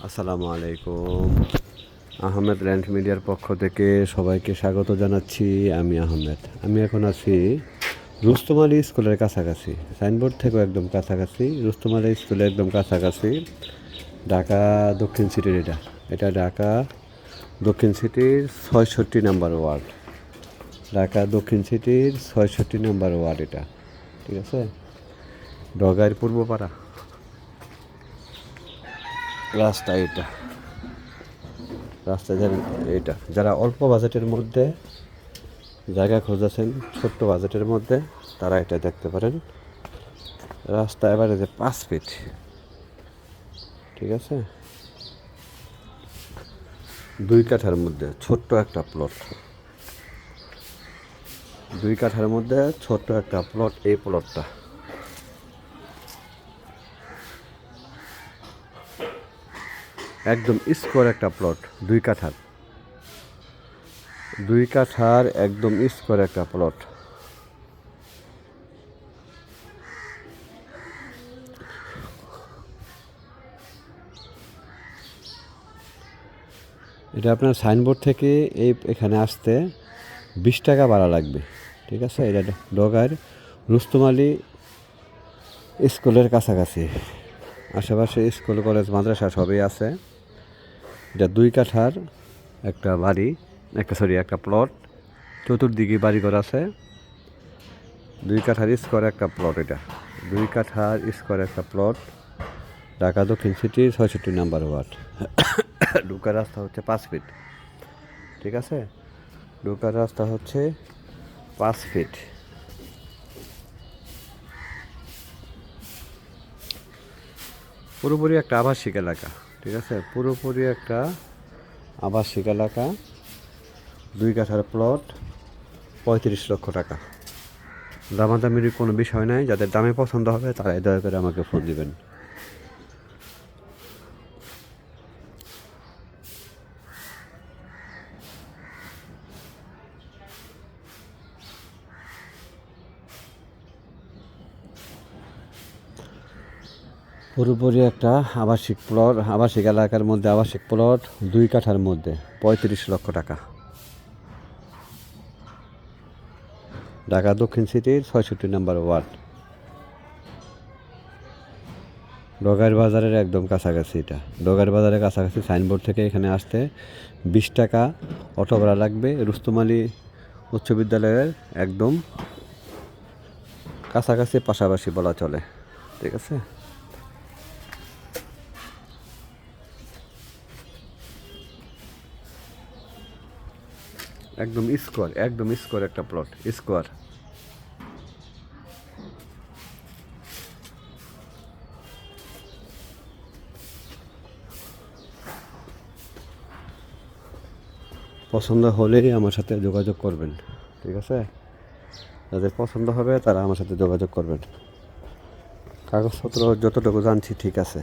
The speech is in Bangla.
আসসালামু আলাইকুম। আহমেদ ল্যান্ড মিডিয়ার পক্ষ থেকে সবাইকে স্বাগত জানাচ্ছি। আমি আহমেদ। আমি এখন আছি রুস্তম আলী স্কুলের কাছাকাছি, সাইনবোর্ড থেকেও একদম কাছাকাছি, রুস্তম আলী স্কুলের একদম কাছাকাছি, ঢাকা দক্ষিণ সিটির এটা ঢাকা দক্ষিণ সিটির ৬৬ নম্বর ওয়ার্ড, ঢাকা দক্ষিণ সিটির ৬৬ নম্বর ওয়ার্ড এটা, ঠিক আছে। ডগাইর পূর্বপাড়া রাস্তা এটা, রাস্তা এটা যারা অল্প বাজেটের মধ্যে জায়গা খুঁজেছেন, ছোট্ট বাজেটের মধ্যে, তারা এটা দেখতে পারেন। রাস্তা এবারে যে 5 ফিট, ঠিক আছে। 2 কাঠার মধ্যে ছোট্ট একটা প্লট, 2 কাঠার মধ্যে ছোট্ট একটা প্লট। এই প্লটটা একদম স্কোয়ার একটা প্লট, 2 কাঠার, 2 কাঠার একদম স্কোয়ার একটা প্লট। এটা আপনার সাইনবোর্ড থেকে এখানে আসতে 20 টাকা ভাড়া লাগবে, ঠিক আছে। এটা ডগার রুস্তম আলী স্কুলের কাছাকাছি, আশেপাশে স্কুল কলেজ মাদ্রাসা সবই আছে। এটা 2 কাঠার একটা বাড়ি, একটা প্লট, চতুর্দিকে বাড়িঘর আছে। 2 কাঠার স্কোয়ার একটা প্লট, এটা 2 কাঠার স্কোয়ার একটা প্লট, ঢাকা দক্ষিণ সিটির ৬৬ নম্বর ওয়ার্ড। ঢোকার রাস্তা হচ্ছে 5 ফিট, ঠিক আছে। ঢোকার রাস্তা হচ্ছে 5 ফিট। পুরোপুরি একটা আবাসিক এলাকা, ঠিক আছে, পুরোপুরি একটা আবাসিক এলাকা। 2 কাঠার প্লট, 35 লক্ষ টাকা। দামাদামির কোনো বিষয় নাই, যাদের দামে পছন্দ হবে তারাই দয়া করে আমাকে ফোন দিবেন। পুরোপুরি একটা আবাসিক প্লট, আবাসিক এলাকার মধ্যে আবাসিক প্লট, 2 কাঠার মধ্যে 35 লক্ষ টাকা। ঢাকা দক্ষিণ সিটির ৬৬ নম্বর ওয়ার্ড, ডগার বাজারের একদম কাছাকাছি। এটা ডগার বাজারের কাছাকাছি, সাইনবোর্ড থেকে এখানে আসতে 20 টাকা অটো ভাড়া লাগবে। রুস্তম আলী উচ্চ বিদ্যালয়ের একদম কাছাকাছি, পাশাপাশি বলা চলে, ঠিক আছে। একদম স্কোয়ার একটা প্লট, স্কোয়ার। পছন্দ হলেই আমার সাথে যোগাযোগ করবেন, ঠিক আছে। যাদের পছন্দ হবে তারা আমার সাথে যোগাযোগ করবেন। কাগজপত্র যতটুকু জানছি ঠিক আছে।